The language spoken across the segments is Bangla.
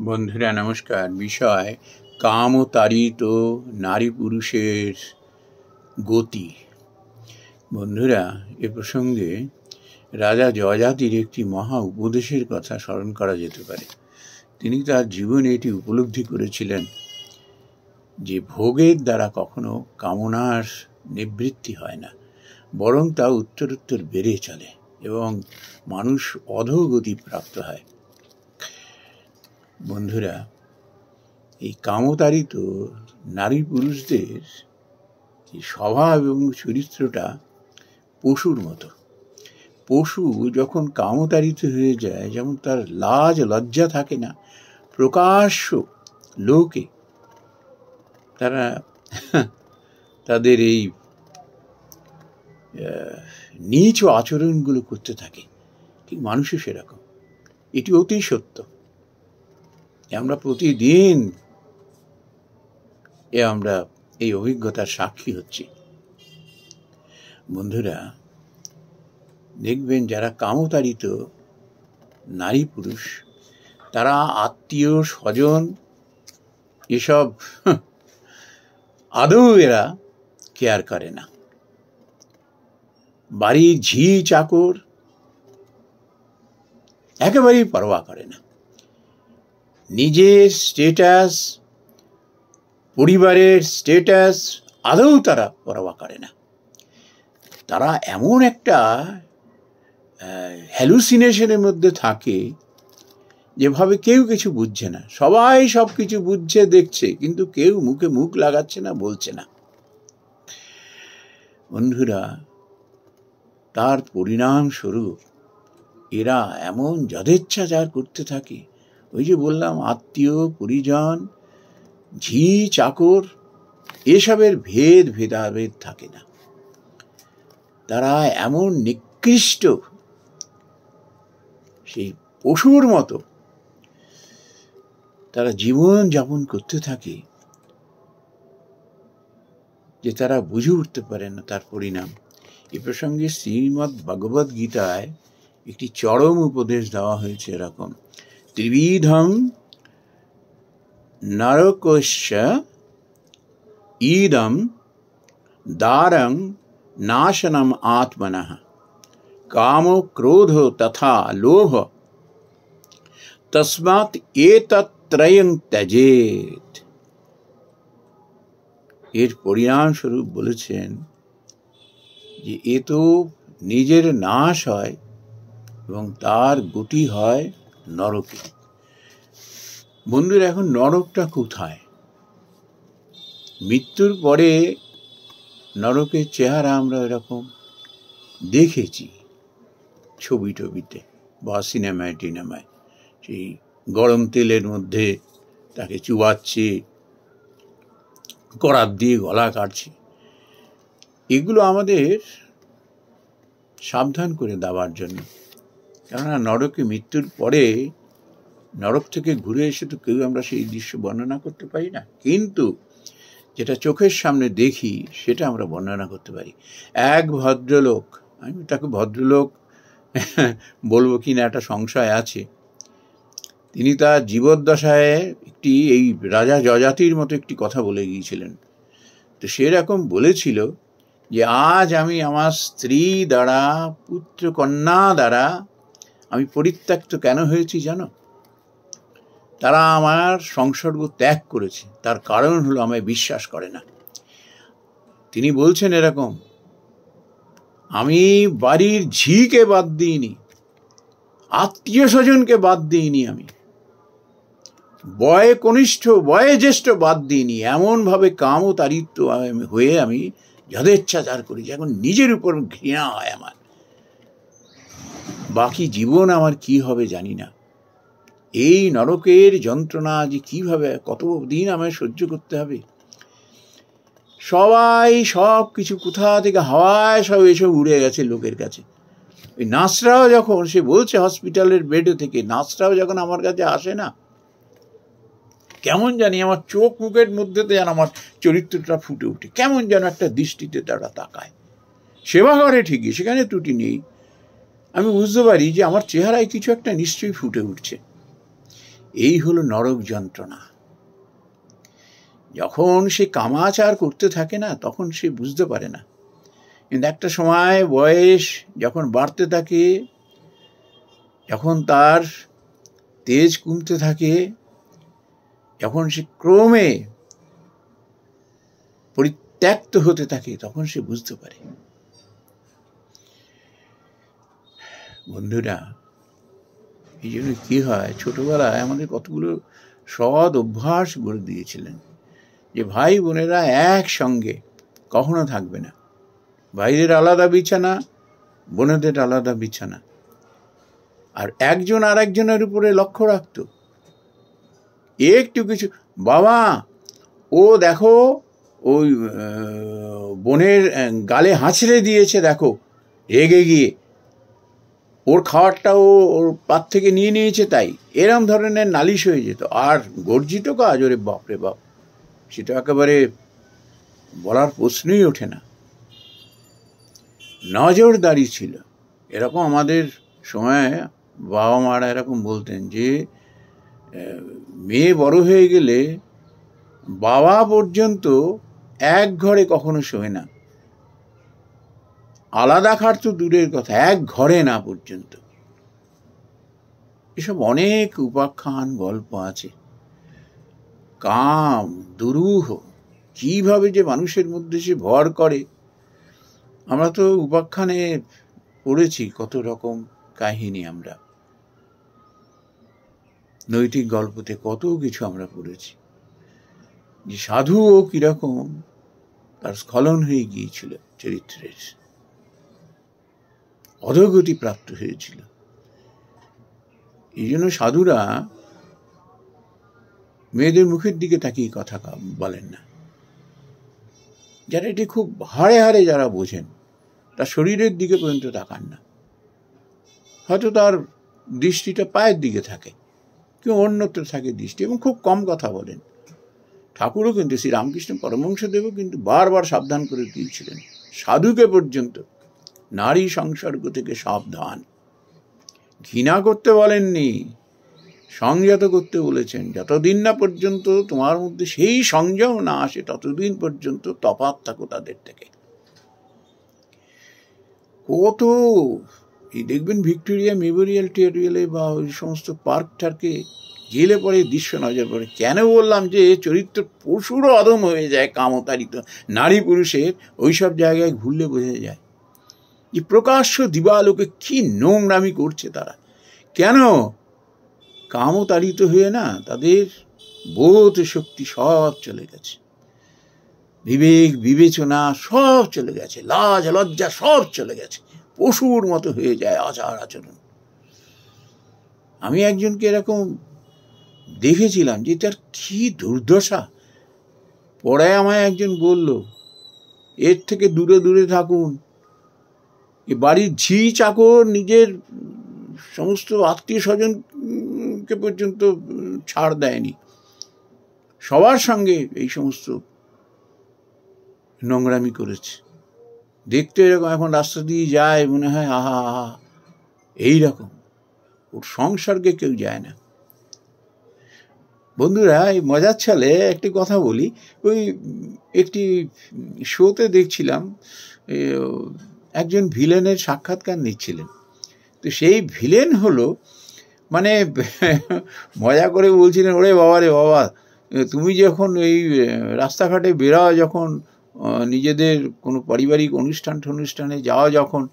বন্ধুরা নমস্কার। বিষয় কামতাড়িত নারী পুরুষের গতি। বন্ধুরা, এ প্রসঙ্গে রাজা যযাতির একটি মহা উপদেশের কথা স্মরণ করা যেতে পারে। তিনি তার জীবনে এটি উপলব্ধি করেছিলেন যে ভোগের দ্বারা কখনো কামনার নিবৃত্তি হয় না, বরং তা উত্তরোত্তর বেড়ে চলে এবং মানুষ অধোগতি প্রাপ্ত হয়। বন্ধুরা, এই কামতাড়িত নারী পুরুষদের স্বভাব এবং চরিত্রটা পশুর মতো। পশু যখন কামতাড়িত হয়ে যায়, যেমন তার লাজ লজ্জা থাকে না, প্রকাশ্য লোকে তারা তাদের এই নীচ আচরণগুলো করতে থাকে, ঠিক মানুষও সেরকম। এটি অতি সত্য। আমরা প্রতিদিন আমরা এই অভিজ্ঞতার সাক্ষী হচ্ছি। বন্ধুরা, দেখবেন যারা কামতাড়িত নারী পুরুষ, তারা আত্মীয় স্বজন এসব আদৌ এরা কেয়ার করে না। বাড়ির ঝি চাকর একেবারেই পরোয়া করে না। নিজের স্টেটাস, পরিবারের স্টেটাস আদৌ তারা পরোয়া করে না। তারা এমন একটা হ্যালুসিনেশনের মধ্যে থাকে যেভাবে কেউ কিছু বুঝছে না, সবাই সব কিছু বুঝছে, দেখছে, কিন্তু কেউ মুখে মুখ লাগাচ্ছে না, বলছে না। বন্ধুরা, তার পরিণাম স্বরূপ এরা এমন যথেচ্ছাচার করতে থাকে। ওই যে বললাম, আত্মীয় পরিজন, ঝি চাকর এসবের ভেদাভেদ থাকে না। তারা এমন নিকৃষ্ট, সেই পশুর মতো তারা জীবন যাপন করতে থাকে যে তারা বুঝে উঠতে পারে না তার পরিণাম। এ প্রসঙ্গে শ্রীমদ্ ভগবদ গীতায় একটি চরম উপদেশ দেওয়া হয়েছে এরকম: ত্রিবিধম নরকস্য ইদম দ্বারং নাশনম আত্মনঃ কাম ক্রোধ তথা লোভ তস্মাৎ এতত্রয়ং ত্যজেৎ। এর পরিণাম স্বরূপ বলেছেন যে এ তো নিজের নাশ হয় এবং তার গতি হয় নরকে। বন্ধুরা, এখন নরকটা কোথায়? মৃত্যুর পরে নরকের চেহারা আমরা এরকম দেখেছি ছবি টবিতে বা সিনেমায় টিনেমায়। সেই গরম তেলের মধ্যে তাকে চুবাচ্ছে, করাত দিয়ে গলা কাটছে। এগুলো আমাদের সাবধান করে দেওয়ার জন্য। কেননা নরকে মৃত্যুর পরে নরক থেকে ঘুরে এসে তো কেউ আমরা সেই দৃশ্য বর্ণনা করতে পারি না, কিন্তু যেটা চোখের সামনে দেখি সেটা আমরা বর্ণনা করতে পারি। এক ভদ্রলোক, আমি তাকে ভদ্রলোক বলবো কি না একটা সংশয় আছে, তিনি তার জীবদ্দশায় একটি এই রাজা যযাতির মতো একটি কথা বলে গিয়েছিলেন। তো সেরকম বলেছিল যে আজ আমি আমার স্ত্রী দ্বারা, পুত্র কন্যা দ্বারা আমি পরিত্যক্ত কেন হয়েছি জানো? তারা আমার সংসর্গ ত্যাগ করেছে, তার কারণ হলো আমায় বিশ্বাস করে না। তিনি বলছেন এরকম: আমি বাড়ির ঝিকে বাদ দিইনি, আত্মীয় স্বজনকে বাদ দিইনি, আমি বয়ে কনিষ্ঠ বয়ে জ্যেষ্ঠ বাদ দিইনি। এমনভাবে কামতাড়িত হয়ে আমি যথেচ্ছাচার করি, এখন নিজের উপর ঘৃণা হয় আমার। বাকি জীবন আমার কি হবে জানি না। এই নরকের যন্ত্রণা যে কিভাবে কতদিন আমায় সহ্য করতে হবে। সবাই সব কিছু কোথা থেকে হাওয়ায় সব এসব উড়ে গেছে লোকের কাছে। ওই নার্সরাও যখন, সে বলছে হসপিটালের বেডে থেকে, নার্সরাও যখন আমার কাছে আসে না, কেমন জানি আমার চোখ মুখের মধ্যে যেন আমার চরিত্রটা ফুটে উঠে, কেমন যেন একটা দৃষ্টিতে তারা তাকায়। সেবা করে ঠিকই, সেখানে ত্রুটি নেই, আমি বুঝতে পারি যে আমার চেহারায় কিছু একটা নিশ্চয়ই ফুটে উঠছে। এই হলো নরক যন্ত্রণা। যখন সে কামাচার করতে থাকে না, তখন সে বুঝতে পারে না, কিন্তু একটা সময় বয়স যখন বাড়তে থাকে, যখন তার তেজ কমতে থাকে, যখন সে ক্রমে পরিত্যক্ত হতে থাকে, তখন সে বুঝতে পারে। বন্ধুরা, এই জন্য কি হয়, ছোটবেলায় আমাদের কতগুলো সৎ অভ্যাস গড়ে দিয়েছিলেন যে ভাই বোনেরা একসঙ্গে কখনো থাকবে না, ভাইদের আলাদা বিছানা, বোনেদের আলাদা বিছানা, আর একজন আর একজনের উপরে লক্ষ্য রাখত। একটু কিছু, বাবা ও দেখো ওই বোনের গালে হাঁচড়ে দিয়েছে, দেখো রেগে গিয়ে ওর খাবারটা ওর পাত থেকে নিয়ে নিয়েছে, তাই এরম ধরনের নালিশ হয়ে যেত। আর গর্জিত কাজ, ওরে বাপরে বাপ, সেটা একেবারে বলার প্রশ্নই ওঠে না। নজরদারি ছিল এরকম। আমাদের সময় বাবা মারা এরকম বলতেন যে মেয়ে বড় হয়ে গেলে বাবা পর্যন্ত এক ঘরে কখনো শোয় না, আলাদা খাট তো দূরের কথা, এক ঘরে না পর্যন্ত। এসব অনেক উপাখ্যান গল্প আছে। কাম দুরূহ কিভাবে যে মানুষের মধ্যে সে ভর করে, আমরা তো উপাখ্যানে পড়েছি কত রকম কাহিনী, আমরা নৈতিক গল্পতে কত কিছু আমরা পড়েছি, যে সাধুও কিরকম তার স্খলন হয়ে গিয়েছিল, চরিত্রের অধোগতি প্রাপ্ত হয়েছিল। এই জন্য সাধুরা মেয়েদের মুখের দিকে তাকিয়ে কথা বলেন না। যারা এটি খুব হাড়ে হাড়ে যারা বোঝেন, তার শরীরের দিকে পর্যন্ত তাকান না। হয়তো তার দৃষ্টিটা পায়ের দিকে থাকে, কেউ অন্যত্র থাকে দৃষ্টি, এবং খুব কম কথা বলেন। ঠাকুরও কিন্তু, শ্রী রামকৃষ্ণ পরমহংসদেবও কিন্তু বারবার সাবধান করে দিয়েছিলেন সাধুকে পর্যন্ত, নারী সংসর্গ থেকে সাবধান। ঘৃণা করতে বলেননি, সংযত করতে বলেছেন। যতদিন না পর্যন্ত তোমার মধ্যে সেই সংযম না আসে, ততদিন পর্যন্ত তফাৎ থাকো তাদের থেকে। কত এই দেখবেন ভিক্টোরিয়া মেমোরিয়াল টেরিয়ালে বা ওই সমস্ত পার্ক টার্কে গেলে পরে দৃশ্য নজর পড়ে। কেন বললাম যে চরিত্র পশুরও অদম হয়ে যায় কামতাড়িত নারী পুরুষের, ওইসব জায়গায় ঘুরলে বোঝা যায় যে প্রকাশ্য দিবালোকে কি নোংরামি করছে তারা। কেন? কামতাড়িত হয়ে না, তাদের বোধ শক্তি সব চলে গেছে, বিবেক বিবেচনা সব চলে গেছে, লাজ লজ্জা সব চলে গেছে, পশুর মতো হয়ে যায় আচার আচরণ। আমি একজনকে এরকম দেখেছিলাম যে তার কি দুর্দশা। পরে আমায় একজন বলল, এর থেকে দূরে দূরে থাকুন। এ বাড়ির ঝি চাকর নিজের সমস্ত আত্মীয় স্বজনকে পর্যন্ত ছাড় দেয়নি, সবার সঙ্গে এই সমস্ত নোংরামি করেছে। দেখতে এরকম, এখন রাস্তা দিয়ে যায় মনে হয় আহা আহা, এইরকম। ওর সংসর্গে কেউ যায় না। বন্ধুরা, এই মজার ছলে একটি কথা বলি। ওই একটি শোতে দেখছিলাম, একজন ভিলেনের সাক্ষাৎকার নিচ্ছিলেন। তো সেই ভিলেন হলো, মানে মজা করে বলছিলেন, ওরে বাবা রে বাবা, তুমি যখন এই রাস্তাঘাটে বেরাও, যখন নিজেদের কোনো পারিবারিক অনুষ্ঠানে যাওয়া, যখন,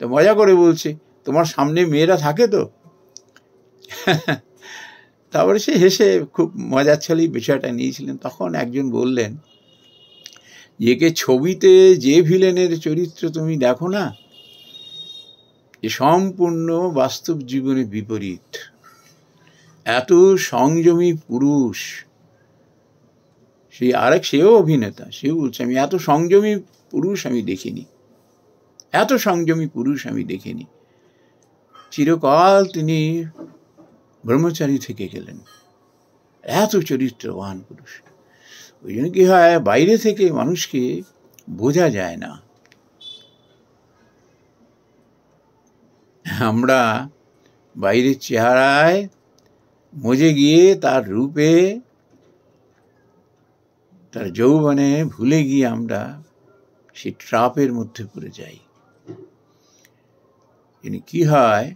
তো মজা করে বলছে, তোমার সামনে মেয়েরা থাকে তো? তারপরে সে হেসে খুব মজার ছলেই বিষয়টা নিয়েছিলেন। তখন একজন বললেন, একে ছবিতে যে ভিলেনের চরিত্র তুমি দেখো না, এ সম্পূর্ণ বাস্তব জীবনে বিপরীত। এত সংযমী পুরুষ, সেই আরেক, সেও অভিনেতা, সেও বলছে, আমি এত সংযমী পুরুষ আমি দেখিনি, এত সংযমী পুরুষ আমি দেখিনি। চিরকাল তিনি ব্রহ্মচারী থেকে গেলেন, এত চরিত্রবান পুরুষ। ওই জন্য কি হয়, বাইরে থেকে মানুষকে বোঝা যায় না। আমরা বাইরের চেহারায় মজে গিয়ে তার রূপে, তার যৌবনে ভুলে গিয়ে আমরা সেই ট্রাপের মধ্যে পড়ে যাই। কি হয়,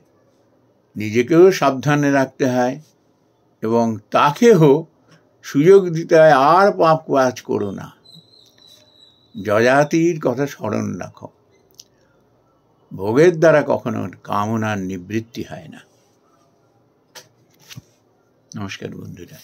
নিজেকেও সাবধানে রাখতে হয় এবং তাকেও সুযোগ দিতে হয়, আর পাপ কাজ করো না, যযাতির কথা স্মরণ রাখো। ভোগের দ্বারা কখনো কামনার নিবৃত্তি হয় না। নমস্কার বন্ধুরা।